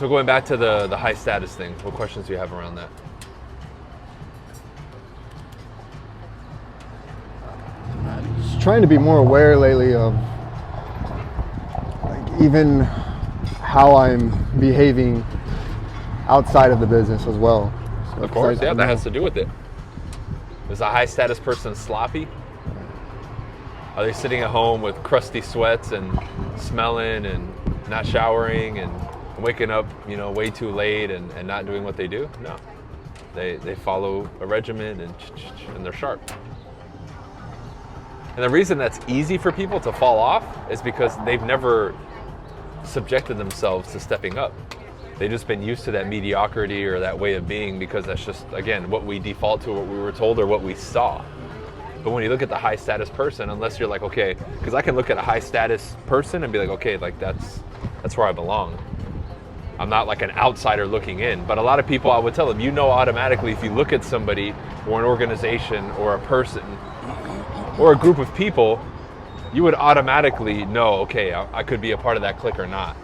So going back to the high status thing, what questions do you have around that? Just trying to be more aware lately of like even how I'm behaving outside of the business as well. So, Of course, yeah, that has to do with it. Is a high status person sloppy? Are they sitting at home with crusty sweats and smelling and not showering and waking up, way too late and not doing what they do? No. They follow a regimen and they're sharp. And the reason that's easy for people to fall off is because they've never subjected themselves to stepping up. They've just been used to that mediocrity or that way of being because that's just, again, what we default to, what we were told or what we saw. But when you look at the high status person, unless you're like, okay, because I can look at a high status person and be like, okay, like that's where I belong. I'm not like an outsider looking in. But a lot of people, I would tell them, automatically if you look at somebody or an organization or a person or a group of people, you would automatically know, okay, I could be a part of that clique or not.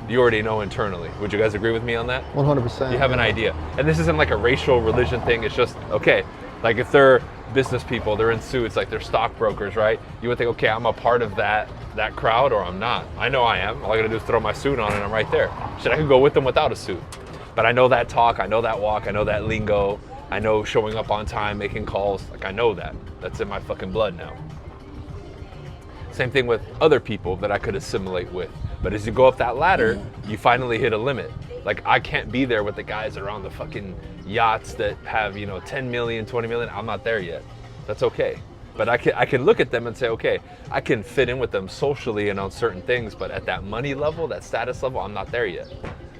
You already know internally. Would you guys agree with me on that? 100%. You have an idea. And this isn't like a racial religion thing. It's just, okay, like if they're business people, they're in suits, like they're stockbrokers, right? You would think, okay, I'm a part of that crowd or I'm not. I know I am. All I gotta do is throw my suit on and I'm right there. Shit, I could go with them without a suit. But I know that talk, I know that walk, I know that lingo, I know showing up on time, making calls, like I know that. That's in my fucking blood now. Same thing with other people that I could assimilate with. But as you go up that ladder, you finally hit a limit. Like I can't be there with the guys that are on the fucking yachts that have, 10 million, 20 million. I'm not there yet. That's okay. But I can look at them and say, okay, I can fit in with them socially and on certain things, but at that money level, that status level, I'm not there yet.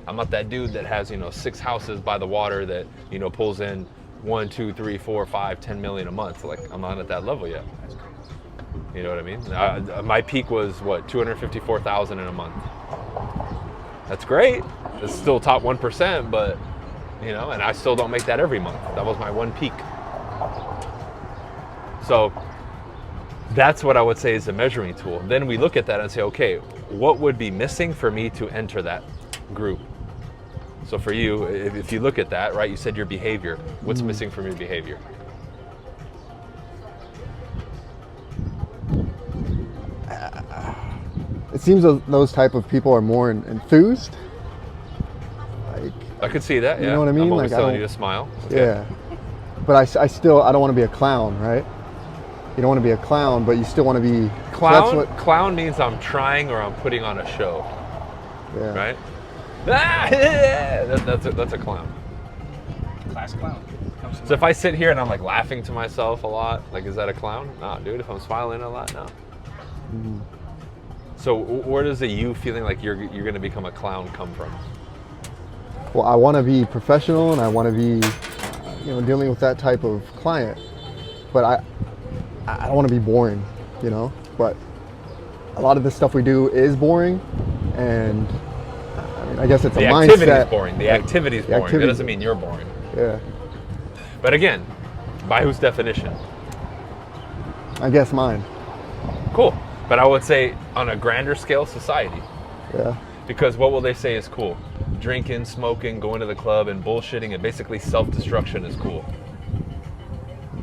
I'm not that dude that has, 6 houses by the water that, pulls in 1, 2, 3, 4, 5, 10 million a month. Like I'm not at that level yet. You know what I mean? My peak was what, 254,000 in a month. That's great. It's still top 1%, but and I still don't make that every month. That was my one peak. So that's what I would say is a measuring tool. Then we look at that and say, okay, what would be missing for me to enter that group? So for you, if you look at that, right, you said your behavior. What's missing from your behavior? It seems those type of people are more enthused. Like, I could see that, yeah. You know what I mean? I'm always Like, telling you to smile. Okay. Yeah. But I don't want to be a clown, right? You don't want to be a clown, but you still want to be... Clown? Clown means I'm trying or I'm putting on a show. Yeah. Right? That's a clown. Class clown. So if I sit here and I'm like laughing to myself a lot, like is that a clown? No, dude. If I'm smiling a lot, no. Mm-hmm. So where does the you feeling like you're going to become a clown come from? Well, I want to be professional and I want to be, dealing with that type of client. But I don't want to be boring, But a lot of the stuff we do is boring, and I guess it's a mindset. The activity is boring. The activity is boring. That doesn't mean you're boring. Yeah. But again, by whose definition? I guess mine. Cool. But I would say on a grander scale, society. Yeah. Because what will they say is cool? Drinking, smoking, going to the club, and bullshitting, and basically self-destruction is cool.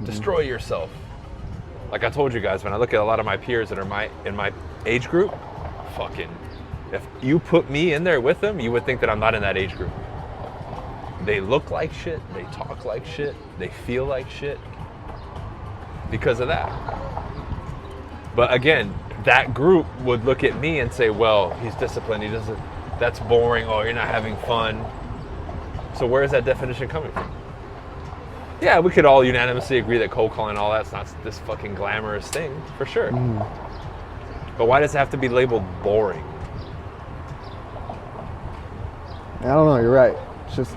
Destroy yourself. Like I told you guys, when I look at a lot of my peers that are in my age group, if you put me in there with them, you would think that I'm not in that age group. They look like shit, they talk like shit, they feel like shit because of that. But again, that group would look at me and say, well, he's disciplined, that's boring, oh, you're not having fun. So where is that definition coming from? Yeah, we could all unanimously agree that cold calling and all that's not this fucking glamorous thing, for sure. But why does it have to be labeled boring? I don't know, you're right. It's just...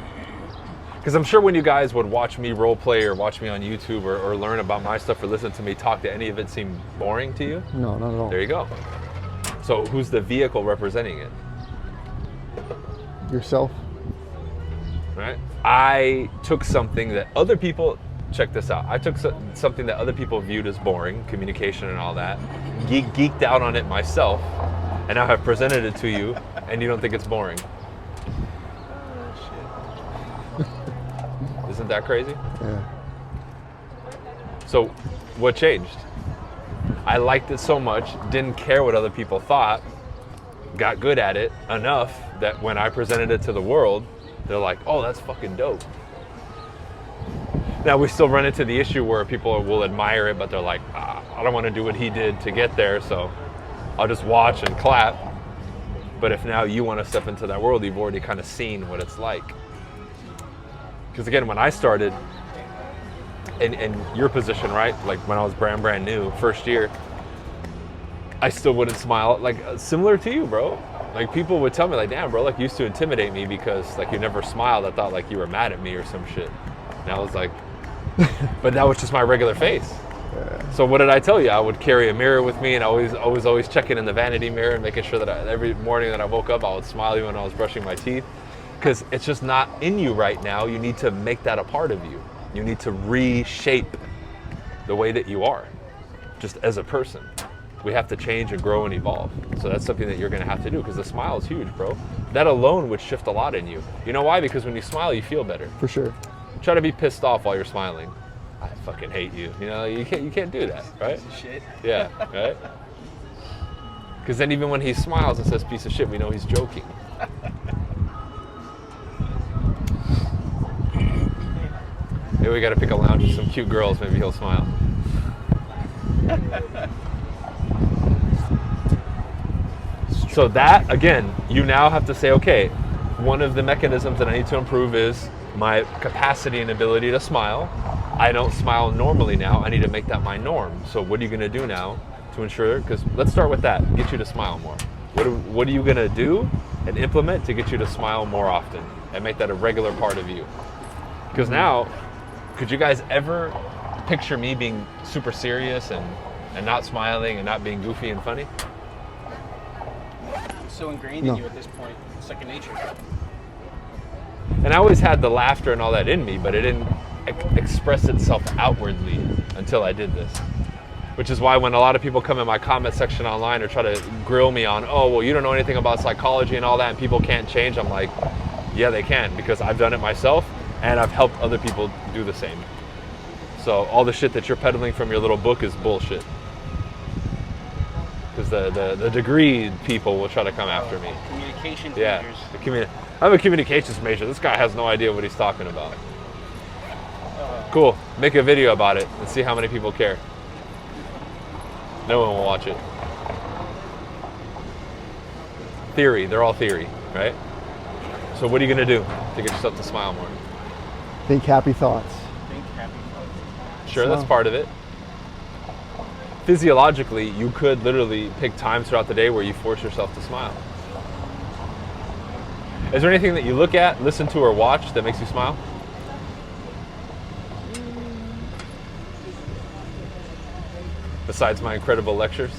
Because I'm sure when you guys would watch me role play or watch me on YouTube or learn about my stuff or listen to me talk, did any of it seem boring to you? No, not at all. There you go. So who's the vehicle representing it? Yourself. Right? I took something that other people, check this out, I took something that other people viewed as boring, communication and all that, geeked out on it myself, and now have presented it to you, and you don't think it's boring. Isn't that crazy? Yeah. So what changed? I liked it so much, didn't care what other people thought, got good at it enough that when I presented it to the world, they're like, oh, that's fucking dope. Now we still run into the issue where people will admire it, but they're like, I don't want to do what he did to get there, so I'll just watch and clap. But if now you want to step into that world, you've already kind of seen what it's like. Because again, when I started in your position, right? Like when I was brand new, first year, I still wouldn't smile, like similar to you, bro. Like people would tell me like, damn, bro, like you used to intimidate me because like you never smiled. I thought like you were mad at me or some shit. And I was like, but that was just my regular face. Yeah. So what did I tell you? I would carry a mirror with me and always checking in the vanity mirror and making sure that every morning that I woke up, I would smile even when I was brushing my teeth. Because it's just not in you right now. You need to make that a part of you. You need to reshape the way that you are, just as a person. We have to change and grow and evolve. So that's something that you're gonna have to do because the smile is huge, bro. That alone would shift a lot in you. You know why? Because when you smile, you feel better. For sure. Try to be pissed off while you're smiling. I fucking hate you. You know, you can't do that, right? Piece of shit. Yeah, right? Because then even when he smiles and says piece of shit, we know he's joking. Maybe we gotta pick a lounge with some cute girls, maybe he'll smile. So that, again, you now have to say, okay, one of the mechanisms that I need to improve is my capacity and ability to smile. I don't smile normally now. I need to make that my norm. So what are you gonna do now to ensure, because let's start with that, get you to smile more. What are you gonna do and implement to get you to smile more often and make that a regular part of you? Because now, could you guys ever picture me being super serious and not smiling and not being goofy and funny? It's so ingrained No. in you at this point. It's second nature. And I always had the laughter and all that in me, but it didn't express itself outwardly until I did this. Which is why when a lot of people come in my comment section online or try to grill me on, oh, well, you don't know anything about psychology and all that, and people can't change, I'm like, yeah, they can, because I've done it myself, and I've helped other people do the same. So all the shit that you're peddling from your little book is bullshit. Because the degree people will try to come after me. Communication Yeah, majors. I'm a communications major. This guy has no idea what he's talking about. Cool, make a video about it and see how many people care. No one will watch it. Theory, they're all theory, right? So what are you gonna do to get yourself to smile more? Think happy thoughts. Think happy thoughts. Sure, that's part of it. Physiologically, you could literally pick times throughout the day where you force yourself to smile. Is there anything that you look at, listen to, or watch that makes you smile? Besides my incredible lectures?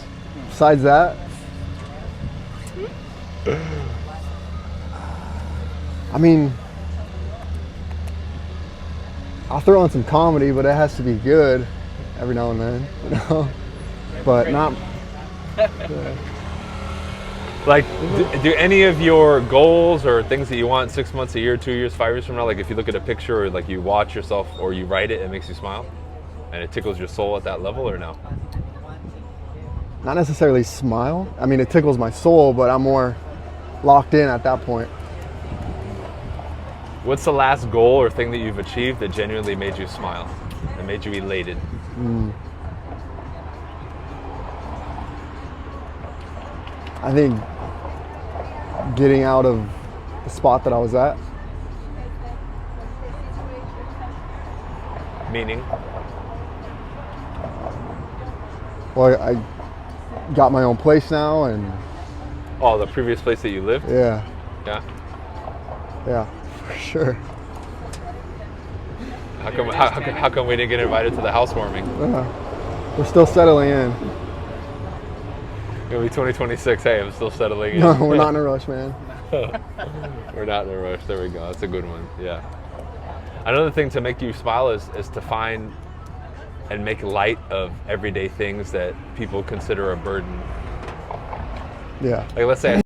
Besides that, I mean, I'll throw in some comedy, but it has to be good every now and then, you know? But not. Like, do any of your goals or things that you want 6 months, a year, 2 years, 5 years from now, like if you look at a picture or like you watch yourself or you write it, it makes you smile? And it tickles your soul at that level, or no? Not necessarily smile. I mean, it tickles my soul, but I'm more locked in at that point. What's the last goal or thing that you've achieved that genuinely made you smile and made you elated? I think getting out of the spot that I was at. Meaning? Well, I got my own place now, and Oh, the previous place that you lived? yeah, Yeah. for sure. How come we didn't get invited to the housewarming? We're still settling in. It'll be 2026. Hey, I'm still settling in. No, we're not in a rush, man. We're not in a rush. There we go. That's a good one. Yeah. Another thing to make you smile is to find and make light of everyday things that people consider a burden. Yeah. Like, let's say